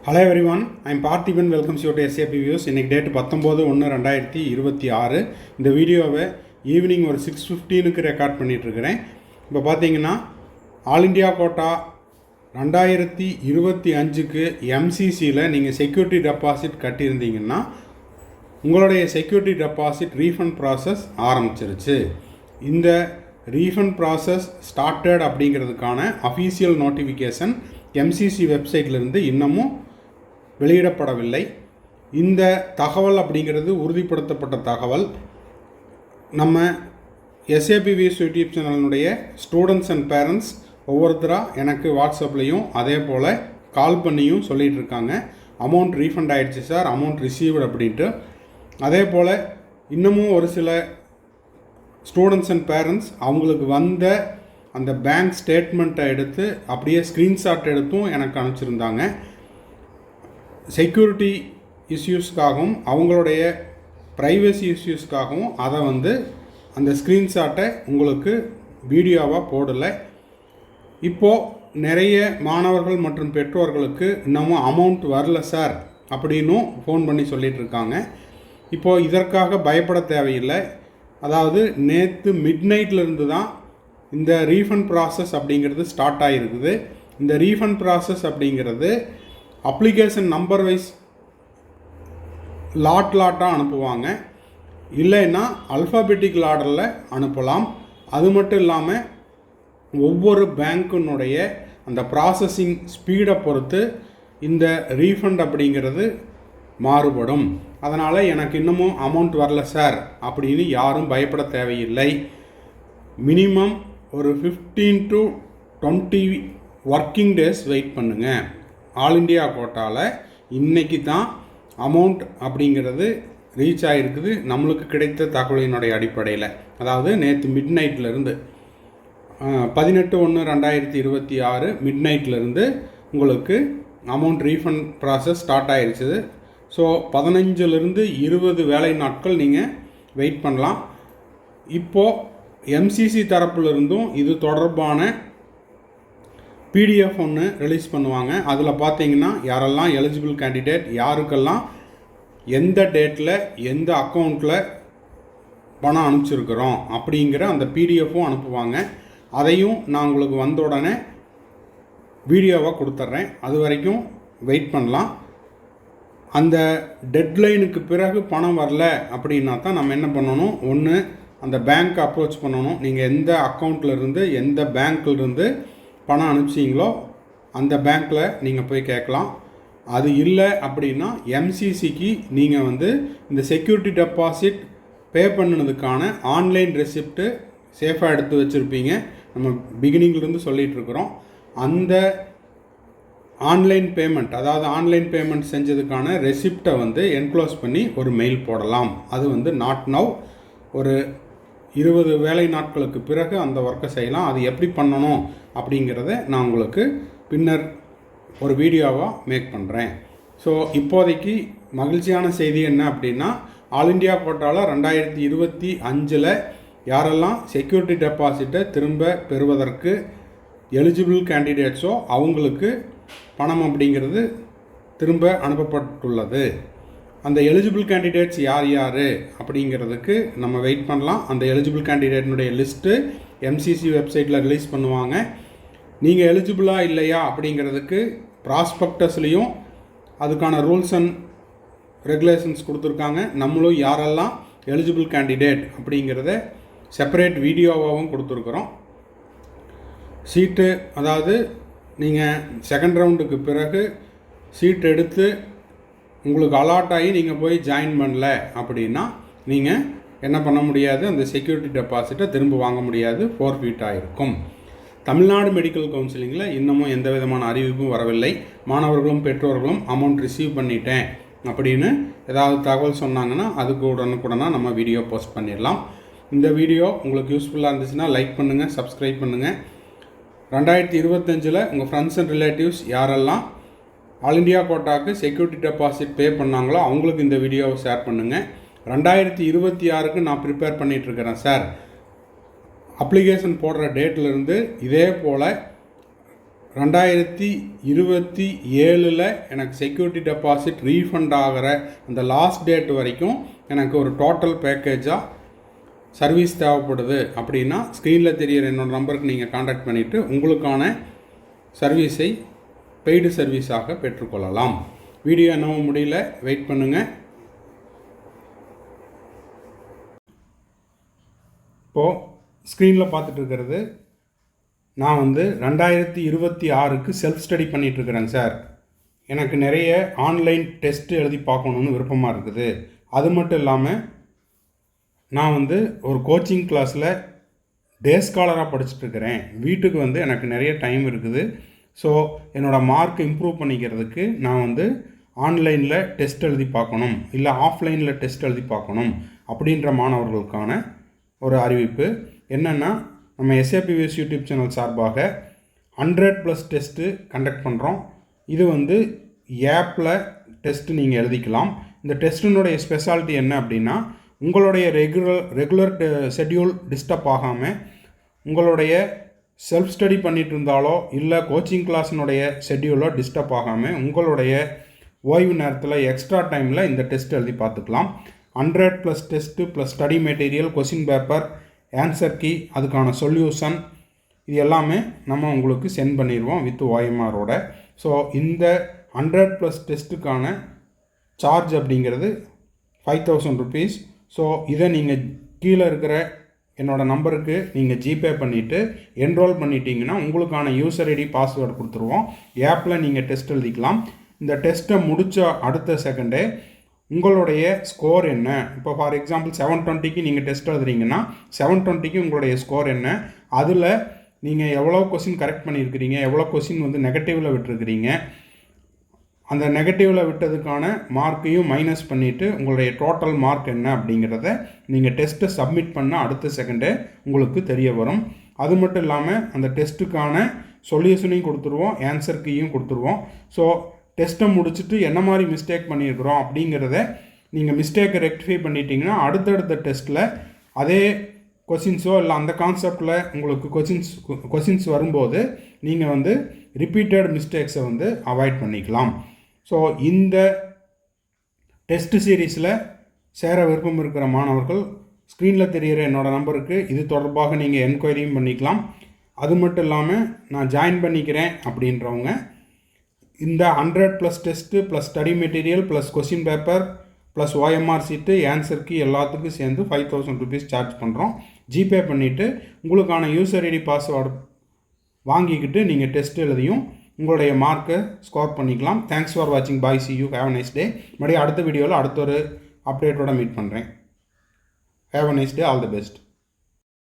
Hello everyone, I am Parthiban. Welcomes you to SAP Views. இன்னைக்கு date 19/1/2026. இந்த வீடியோவை evening ஒரு 6:15க்கு ரெக்கார்ட் பண்ணிட்டு இருக்கிறேன். இப்போ பார்த்தீங்கன்னா ஆல் இண்டியா கோட்டா 2025க்கு எம்சிசியில் நீங்கள் செக்யூரிட்டி டெபாசிட் கட்டியிருந்தீங்கன்னா உங்களுடைய செக்யூரிட்டி டெபாசிட் ரீஃபண்ட் ப்ராசஸ் ஆரம்பிச்சிருச்சு. இந்த ரீஃபண்ட் ப்ராசஸ் ஸ்டார்டட் அப்படிங்கிறதுக்கான அஃபீஷியல் நோட்டிஃபிகேஷன் எம்சிசி வெப்சைட்லேருந்து இன்னமும் வெளியிடப்படவில்லை. இந்த தகவல் அப்படிங்கிறது உறுதிப்படுத்தப்பட்ட தகவல். நம்ம எஸ்ஏபி வியூஸ் யூடியூப் சேனலினுடைய ஸ்டூடெண்ட்ஸ் அண்ட் பேரண்ட்ஸ் ஒவ்வொருத்தராக எனக்கு வாட்ஸ்அப்லேயும் அதே போல் கால் பண்ணியும் சொல்லிகிட்டு இருக்காங்க, அமௌண்ட் ரீஃபண்ட் ஆகிடுச்சு சார், அமௌண்ட் ரிசீவ்டு அப்படின்ட்டு. அதே போல் இன்னமும் ஒரு சில ஸ்டூடெண்ட்ஸ் அண்ட் பேரண்ட்ஸ் அவங்களுக்கு வந்த அந்த பேங்க் ஸ்டேட்மெண்ட்டை எடுத்து அப்படியே ஸ்க்ரீன்ஷாட் எடுத்தும் எனக்கு அனுப்பிச்சிருந்தாங்க. செக்யூரிட்டி இஷ்யூஸ்க்காகவும் அவங்களுடைய ப்ரைவசி இஷ்யூஸ்க்காகவும் அதை அந்த ஸ்க்ரீன்ஷாட்டை உங்களுக்கு வீடியோவாக போடலை. இப்போது நிறைய மாணவர்கள் மற்றும் பெற்றோர்களுக்கு இன்னமும் அமௌண்ட் வரல சார் அப்படின்னும் ஃபோன் பண்ணி சொல்லிகிட்டு இருக்காங்க. இப்போது இதற்காக பயப்பட தேவையில்லை. அதாவது நேற்று மிட்நைட்லேருந்து தான் இந்த ரீஃபண்ட் ப்ராசஸ் அப்படிங்கிறது ஸ்டார்ட் ஆகிருக்குது. இந்த ரீஃபண்ட் ப்ராசஸ் அப்படிங்கிறது அப்ளிகேஷன் நம்பர் வைஸ் லாட்டாக அனுப்புவாங்க, இல்லைன்னா அல்ஃபாபெட்டிக்கல் ஆர்டரில் அனுப்பலாம். அது மட்டும் இல்லாமல் ஒவ்வொரு பேங்க்கினுடைய அந்த ப்ராசஸிங் ஸ்பீடை பொறுத்து இந்த ரீஃபண்ட் அப்படிங்கிறது மாறுபடும். அதனால் எனக்கு இன்னமும் அமௌண்ட் வரல சார் அப்படின்னு யாரும் பயப்பட தேவையில்லை. மினிமம் ஒரு 15 to 20 ஒர்க்கிங் டேஸ் வெயிட் பண்ணுங்கள். ஆல் இண்டியா கோட்டாவில் இன்றைக்கி தான் அமௌண்ட் அப்படிங்கிறது ரீச் ஆகிருக்குது நம்மளுக்கு கிடைத்த தகவலினுடைய அடிப்படையில். அதாவது நேற்று மிட்நைட்லேருந்து 18/1/2026 மிட்நைட்லேருந்து உங்களுக்கு அமௌண்ட் ரீஃபண்ட் ப்ராசஸ் ஸ்டார்ட் ஆகிருச்சுது. ஸோ 15லிருந்து 20 வேலை நாட்கள் நீங்கள் வெயிட் பண்ணலாம். இப்போது எம்சிசி தரப்புலேருந்தும் இது தொடர்பான பிடிஎஃப் ஒன்று ரிலீஸ் பண்ணுவாங்க. அதில் பார்த்தீங்கன்னா யாரெல்லாம் எலிஜிபிள் கேண்டிடேட், யாருக்கெல்லாம் எந்த டேட்டில் எந்த அக்கௌண்ட்டில் பணம் அனுப்பிச்சிருக்கிறோம் அப்படிங்கிற அந்த பிடிஎஃப்பும் அனுப்புவாங்க. அதையும் நான் உங்களுக்கு வந்த உடனே வீடியோவாக கொடுத்துட்றேன். அது வரைக்கும் வெயிட் பண்ணலாம். அந்த டெட்லைனுக்கு பிறகு பணம் வரல அப்படின்னா தான் நம்ம என்ன பண்ணணும், ஒன்று அந்த பேங்க்கை அப்ரோச் பண்ணணும். நீங்கள் எந்த அக்கௌண்ட்லேருந்து எந்த பேங்க்லேருந்து பணம் அனுப்பிச்சிங்களோ அந்த பேங்க்கில் நீங்கள் போய் கேட்கலாம். அது இல்லை அப்படின்னா எம்சிசிக்கு நீங்கள் இந்த செக்யூரிட்டி டெபாசிட் பே பண்ணினதுக்கான ஆன்லைன் ரெசிப்ட்டு சேஃபாக எடுத்து வச்சுருப்பீங்க. நம்ம பிகினிங்லேருந்து சொல்லிகிட்ருக்குறோம். அந்த ஆன்லைன் பேமெண்ட், அதாவது ஆன்லைன் பேமெண்ட் செஞ்சதுக்கான ரெசிப்டை என்க்ளோஸ் பண்ணி ஒரு மெயில் போடலாம். அது நாட் நவ், ஒரு 20 வேலை நாட்களுக்கு பிறகு அந்த ஒர்க்கை செய்யலாம். அது எப்படி பண்ணணும் அப்படிங்கிறத நான் உங்களுக்கு பின்னர் ஒரு வீடியோவாக மேக் பண்ணுறேன். ஸோ இப்போதைக்கு மகிழ்ச்சியான செய்தி என்ன அப்படின்னா, ஆல் இண்டியா கோட்டாவில் 2025 யாரெல்லாம் செக்யூரிட்டி டெபாசிட்டை திரும்ப பெறுவதற்கு எலிஜிபிள் கேண்டிடேட்ஸோ அவங்களுக்கு பணம் அப்படிங்கிறது திரும்ப அனுப்பப்பட்டுள்ளது. அந்த எலிஜிபிள் கேண்டிடேட்ஸ் யார் யார் அப்படிங்கிறதுக்கு நம்ம வெயிட் பண்ணலாம். அந்த எலிஜிபிள் கேண்டிடேட்னுடைய லிஸ்ட்டு எம்சிசி வெப்சைட்டில் ரிலீஸ் பண்ணுவாங்க. நீங்கள் எலிஜிபிளாக இல்லையா அப்படிங்கிறதுக்கு ப்ராஸ்பெக்டஸ்லேயும் அதுக்கான ரூல்ஸ் அண்ட் ரெகுலேஷன்ஸ் கொடுத்துருக்காங்க. நம்மளும் யாரெல்லாம் எலிஜிபிள் கேண்டிடேட் அப்படிங்கிறத செப்பரேட் வீடியோவாகவும் கொடுத்துருக்குறோம். சீட்டு, அதாவது நீங்கள் செகண்ட் ரவுண்டுக்கு பிறகு சீட் எடுத்து உங்களுக்கு அலாட் ஆகி நீங்கள் போய் ஜாயின் பண்ணல அப்படின்னா நீங்கள் என்ன பண்ண முடியாது, அந்த செக்யூரிட்டி டெபாசிட்டை திரும்ப வாங்க முடியாது, ஃபோர்ஃபீட் ஆகிருக்கும். தமிழ்நாடு மெடிக்கல் கவுன்சிலிங்கில் இன்னமும் எந்த விதமான அறிவிப்பும் வரவில்லை. மாணவர்களும் பெற்றோர்களும் அமௌண்ட் ரிசீவ் பண்ணிட்டேன் அப்படின்னு ஏதாவது தகவல் சொன்னாங்கன்னா அதுக்கு உடனுக்குடனாக நம்ம வீடியோ போஸ்ட் பண்ணிடலாம். இந்த வீடியோ உங்களுக்கு யூஸ்ஃபுல்லாக இருந்துச்சுன்னா லைக் பண்ணுங்கள், சப்ஸ்கிரைப் பண்ணுங்கள். 2025 உங்கள் ஃப்ரெண்ட்ஸ் அண்ட் ரிலேட்டிவ்ஸ் யாரெல்லாம் ஆல் இண்டியா கோட்டாவுக்கு செக்யூரிட்டி டெபாசிட் பே பண்ணாங்களோ அவங்களுக்கு இந்த வீடியோவை ஷேர் பண்ணுங்கள். 2026க்கு நான் ப்ரிப்பேர் பண்ணிகிட்ருக்கிறேன் சார், அப்ளிகேஷன் போடுற டேட்லேருந்து இதே போல் 2027 எனக்கு செக்யூரிட்டி டெபாசிட் ரீஃபண்ட் ஆகிற அந்த லாஸ்ட் டேட் வரைக்கும் எனக்கு ஒரு டோட்டல் பேக்கேஜாக சர்வீஸ் தேவைப்படுது அப்படின்னா ஸ்க்ரீனில் தெரிகிற என்னோடய நம்பருக்கு நீங்கள் காண்டாக்ட் பண்ணிவிட்டு உங்களுக்கான சர்வீஸை பெய்டு சர்வீஸாக பெற்றுக்கொள்ளலாம். வீடியோ என்னவும் முடியல, வெயிட் பண்ணுங்கள். இப்போது ஸ்க்ரீனில் பார்த்துட்டு இருக்கிறது நான் 2026க்கு செல்ஃப் ஸ்டடி பண்ணிகிட்ருக்கிறேங்க சார். எனக்கு நிறைய ஆன்லைன் டெஸ்ட்டு எழுதி பார்க்கணுன்னு விருப்பமாக இருக்குது. அது மட்டும் இல்லாமல் நான் ஒரு கோச்சிங் கிளாஸில் டே ஸ்காலராக படிச்சுட்ருக்கிறேன். வீட்டுக்கு எனக்கு நிறைய டைம் இருக்குது. ஸோ என்னோடய மார்க் இம்ப்ரூவ் பண்ணிக்கிறதுக்கு நான் ஆன்லைனில் டெஸ்ட் எழுதி பார்க்கணும், இல்லை ஆஃப்லைனில் டெஸ்ட் எழுதி பார்க்கணும் அப்படின்ற மாணவர்களுக்கான ஒரு அறிவிப்பு என்னென்னா, நம்ம SAPVS யூடியூப் சேனல் சார்பாக 100+ டெஸ்ட்டு கண்டக்ட் பண்ணுறோம். இது ஆப்பில் டெஸ்ட்டு நீங்கள் எழுதிக்கலாம். இந்த டெஸ்ட்டினுடைய ஸ்பெஷாலிட்டி என்ன அப்படின்னா, உங்களுடைய ரெகுலர் ஷெட்யூல் டிஸ்டர்ப் ஆகாமல், உங்களுடைய செல்ஃப் ஸ்டடி பண்ணிகிட்டு இருந்தாலோ இல்லை கோச்சிங் கிளாஸினுடைய ஷெட்யூலோ டிஸ்டர்ப் ஆகாமல் உங்களுடைய ஓய்வு நேரத்தில் எக்ஸ்ட்ரா டைமில் இந்த டெஸ்ட் எழுதி பார்த்துக்கலாம். 100+ test plus study material, question paper, answer key, அதுக்கான சொல்யூஷன், இது எல்லாமே நம்ம உங்களுக்கு சென்ட் பண்ணிடுவோம் வித் OMRோட. ஸோ இந்த 100+ டெஸ்ட்டுக்கான சார்ஜ் அப்படிங்கிறது 5000 rupees. ஸோ இதை நீங்கள் கீழே இருக்கிற என்னோடய நம்பருக்கு நீங்கள் ஜிபே பண்ணிவிட்டு என்ரோல் பண்ணிட்டீங்கன்னா உங்களுக்கான யூசர் ஐடி பாஸ்வேர்டு கொடுத்துருவோம். ஆப்பில் நீங்கள் டெஸ்ட் எழுதிக்கலாம். இந்த டெஸ்ட்டை முடித்த அடுத்த செகண்டே உங்களுடைய ஸ்கோர் என்ன, இப்போ ஃபார் எக்ஸாம்பிள் 720க்கு நீங்கள் டெஸ்ட் எழுதுறீங்கன்னா 720க்கு உங்களுடைய ஸ்கோர் என்ன, அதில் நீங்கள் எவ்வளோ கொஸ்டின் கரெக்ட் பண்ணியிருக்கிறீங்க, எவ்வளோ கொஸ்டின் நெகட்டிவில் விட்டுருக்கிறீங்க, அந்த நெகட்டிவில் விட்டதுக்கான மார்க்கையும் மைனஸ் பண்ணிவிட்டு உங்களுடைய டோட்டல் மார்க் என்ன அப்படிங்கிறத நீங்கள் டெஸ்ட்டை சப்மிட் பண்ண அடுத்த செகண்டே உங்களுக்கு தெரிய வரும். அது மட்டும் இல்லாமல் அந்த டெஸ்ட்டுக்கான சொல்யூஷனையும் கொடுத்துருவோம், ஆன்சர் கீயும் கொடுத்துருவோம். ஸோ டெஸ்ட்டை முடிச்சுட்டு என்ன மாதிரி மிஸ்டேக் பண்ணியிருக்கிறோம் அப்படிங்கிறத நீங்கள் மிஸ்டேக்கை ரெக்டிஃபை பண்ணிட்டீங்கன்னா அடுத்தடுத்த டெஸ்ட்டில் அதே கொஷின்ஸோ இல்லை அந்த கான்செப்டில் உங்களுக்கு கொஷின்ஸ் வரும்போது நீங்கள் ரிப்பீட்டட் மிஸ்டேக்ஸை அவாய்ட் பண்ணிக்கலாம். ஸோ இந்த டெஸ்ட் சீரீஸில் சேர விருப்பம் இருக்கிற மாணவர்கள் ஸ்க்ரீனில் தெரிகிற என்னோடய நம்பருக்கு இது தொடர்பாக நீங்கள் என்கொயரியும் பண்ணிக்கலாம். அது மட்டும் இல்லாமல் நான் ஜாயின் பண்ணிக்கிறேன் அப்படின்றவங்க இந்த 100+ test plus study material plus question paper plus OMR சீட்டு, ஆன்சருக்கு எல்லாத்துக்கும் சேர்ந்து 5000 rupees சார்ஜ் பண்ணுறோம். ஜிபே பண்ணிவிட்டு உங்களுக்கான யூசர் ஐடி பாஸ்வேர்டு வாங்கிக்கிட்டு நீங்கள் டெஸ்ட் எழுதியும் உங்களுடைய மார்க்கை ஸ்கோர் பண்ணிக்கலாம். தேங்க்ஸ் ஃபார் வாட்சிங். Bye, see you, have a nice day. மறுபடியும் அடுத்த வீடியோவில் அடுத்த ஒரு அப்டேட்டோட மீட் பண்ணுறேன். Have a nice day. All the best.